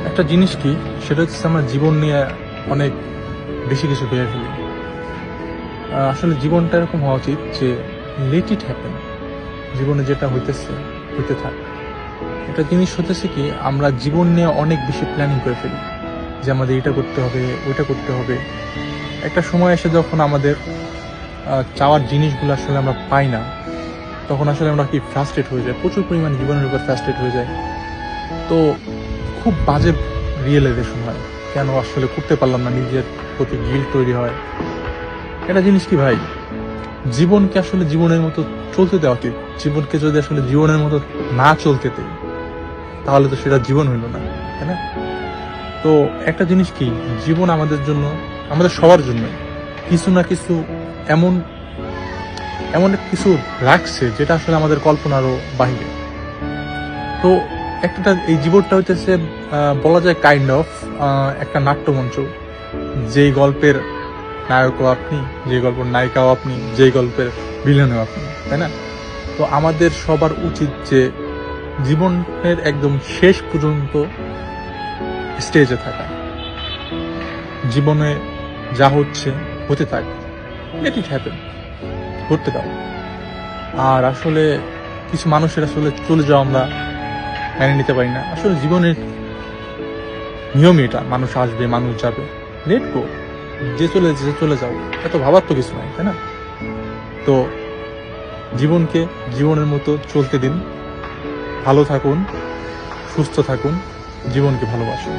একটা জিনিস কি, সেটা হচ্ছে আমরা জীবন নিয়ে অনেক বেশি কিছু ভেবে ফেলি। আসলে জীবনটা এরকম হওয়া উচিত যে লেট ইট হ্যাপেন, জীবনে যেটা হইতেছে হইতে থাক। একটা জিনিস হতেছে কি, আমরা জীবন নিয়ে অনেক বেশি প্ল্যানিং করে ফেলি যে আমাদের এটা করতে হবে, ওইটা করতে হবে। একটা সময় এসে যখন আমাদের চাওয়ার জিনিসগুলো আসলে আমরা পাই না, তখন আসলে আমরা কি ফ্রাস্ট্রেট হয়ে যায়, প্রচুর পরিমাণে জীবনের উপর ফ্রাস্ট্রেট হয়ে যায়। তো খুব বাজে রিয়েলাইজেশন হয়, কেন আসলে করতে পারলাম না, নিজের প্রতি গিল্ট তৈরি হয়। একটা জিনিস কি ভাই, জীবনকে আসলে জীবনের মতো চলতে দেওয়া উচিত। জীবনকে যদি আসলে জীবনের মতো না চলতে দেই, তাহলে তো সেটা জীবন হইল না, তাই না? তো একটা জিনিস কি, জীবন আমাদের জন্য, আমাদের সবার জন্য কিছু না কিছু এমন এমন কিছু রাখছে যেটা আসলে আমাদের কল্পনারও বাহিরে। তো একটা এই জীবনটা হইতেছে বলা যায় কাইন্ড অফ একটা নাট্যমঞ্চ, যেই গল্পের নায়কও আপনি, যে গল্পের নায়িকাও আপনি, যে গল্পের ভিলেনও আপনি, তাই না? তো আমাদের সবার উচিত যে জীবনের একদম শেষ পর্যন্ত স্টেজে থাকা। জীবনে যা হচ্ছে হতে থাক, লেট ইট হ্যাপেন, ঘটতে দাও। আর আসলে কিছু মানুষের আসলে চলে যাওয়া আমরা মেনে নিতে পারি না। আসলে জীবনের নিয়ম এটা, মানুষ আসবে, মানুষ যাবে, লেট গো, যে চলে যাও, এত ভাবার তো কিছু নাই, তাই না? তো জীবনকে জীবনের মতো চলতে দিন, ভালো থাকুন, সুস্থ থাকুন, জীবনকে ভালোবাসুন।